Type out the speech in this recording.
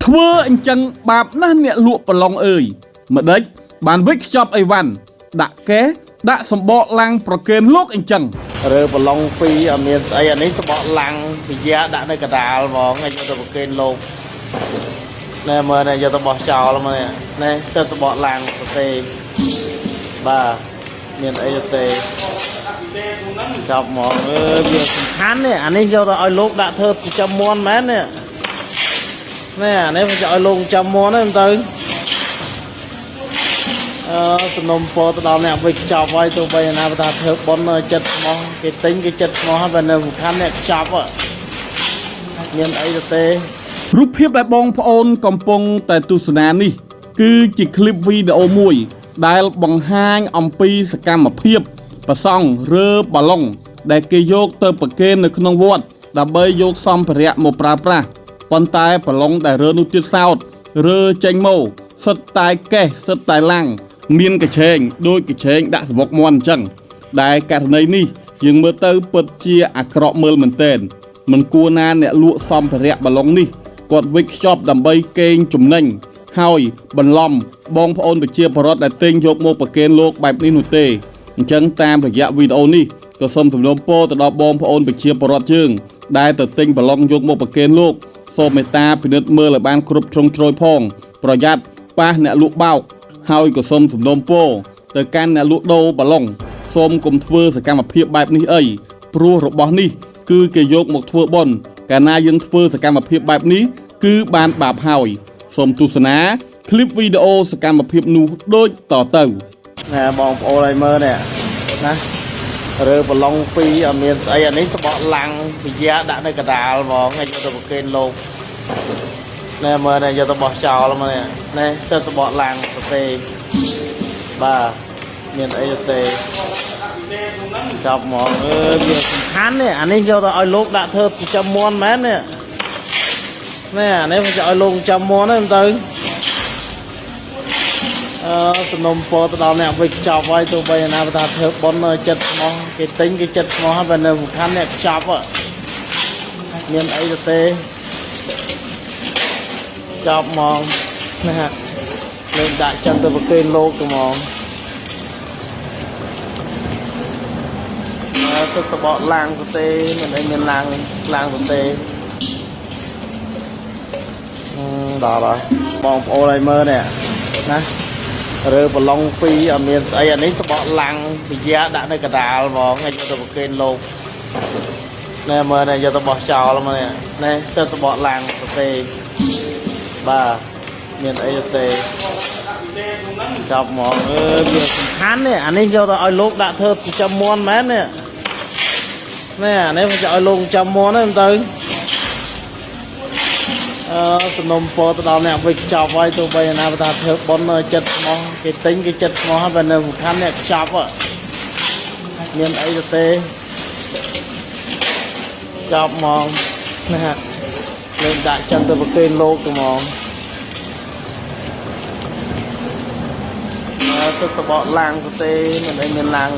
thưa anh chân bạp nè nè lụa bà lòng ơi mà đấy bàn vích chọc ai văn đã ké đã sầm bọ lang pro kên lốt anh chân rồi bà long phi ở miền tây anh ấy sẽ bỏ lăng thì giá đã nơi cả đà mà ngay cho tôi kênh lô nè mà này giờ tôi bỏ trào lắm nè nè tôi bỏ lăng tê ba miền tây tê chọc mỏ việc khán nè anh ấy cho tôi oi lốt đã thơ trăm món mét nè nè anh ấy phải cho luôn trăm món đấy em tư tụi nôm po tụi đó nè việc chọc vai tụi bây giờ ta thơ bón chất mỏ cái tính cái chất mỏ bên này khán nè chọc á miền tây tê រូបភាពដែលបងប្អូនកំពុងតែទស្សនានេះគឺជាคลิปវីដេអូមួយដែលបង្ហាញអំពីសកម្មភាពប្រសង់រើបាឡុងដែលគេយកទៅប្រគេននៅក្នុងវត្តដើម្បីយកសម្ភារៈមកប្រើប្រាស់ប៉ុន្តែបាឡុងដែលរើនោះទៀតសោតរើចេញមកសិតតែកេះសិតតែឡាំងមានកញ្ឆេងដូចកញ្ឆេងដាក់សបុកមាន់អញ្ចឹងដែលករណីនេះយើងមើលទៅពិតជាអាក្រក់មើលមែនទែនមិនគួរណាអ្នកលក់សម្ភារៈបាឡុងនេះគាត់វិចខ្ចប់ដើម្បីកេងចំណេញហើយបន្លំបងប្អូនប្រជាពលរដ្ឋដែលទិញយកមកប្រគេនលោកបែបនេះនោះទេអញ្ចឹងតាមរយៈវីដេអូនេះក៏សូមសំណូមពរទៅដល់បងប្អូនប្រជាពលរដ្ឋយើងដែលទៅទិញបាឡុងយកមកប្រគេនលោកសូមមេត្តាពិនិត្យមើលឲ្យបានគ្រប់ជ្រុងជ្រោយផងប្រយ័ត្នប៉ះអ្នកលក់បោកហើយក៏សូមសំណូមពរទៅកាន់អ្នកលក់ដូរបាឡុងសូមកុំធ្វើសកម្មភាពបែបនេះអីព្រោះរបស់នេះគឺគេយកមកធ្វើបុណ្យកាលណាយើងធ្វើសកម្មភាពបែបនេះគឺបានបាបហើយសូមទស្សនាคลิปវីដេអូសកម្មភាពនោះដូចតទៅណែបងប្អូនឲ្យមើលនេះណារើប្រឡងពីអមានស្អីអានេះស្បកឡាំងវិយាដាក់នៅកដាលហ្មងឲ្យយកទៅប្រគេនលោកណែមើលនេះយកទៅបោះចោលមកនេះណែទៅស្បកឡាំងទេបាទមានអីទេចាប់មកវាសំខាន់នេះអានេះយកទៅឲ្យលោកដាក់ធ្វើចាំមន់មែននេះណែអានេះមិនឲ្យលោកចាំមន់ទេមិនទៅសំណុំពរទៅដល់អ្នកវិចចប់ហើយទោះបីណាថាធ្វើប៉ុនចិត្តស្មោះគេទិញគេចិត្តស្មោះហើយបើនៅសំខាន់អ្នកចប់មានអីទៅទេចប់ហ្មងណាហ่ะលេងដាក់ចឹងទៅប្រគេនលោកទៅហ្មងទឹកសបកឡាំងទៅទេមិនអីមានឡាំងទៅទេដល់ហើយបងប្អូនឲ្យមើលនេះណារើប្រឡងពីអមានស្អីអានេះស្បកឡាំងវិយាដាក់នៅកដាលហ្មងឲ្យយកទៅប្រគេនលោកណែមើលនេះយកទៅបោះចោលមកនេះណែទៅស្បកឡាំងទៅទេបាទមានអីទេចាប់មកវាសំខាន់នេះអានេះយកទៅឲ្យលោកដាក់ធ្វើចាំមន់មែននេះណែអានេះមិនឲ្យលោកចាំមន់ទេមិនទៅសំណុំពរទៅដល់អ្នកវិចចប់ហើយទោះបីណាថាធ្វើបុណ្យចិត្តស្មោះគេទិញគេចិត្តស្មោះហើយបើនៅសំខាន់អ្នកចប់មានអីទៅទេចប់ហ្មងណាហ่ะលេងដាក់ចឹងទៅប្រគេនលោកទៅហ្មងទឹកសបកឡាំងទៅទេមិនអីមានឡាំង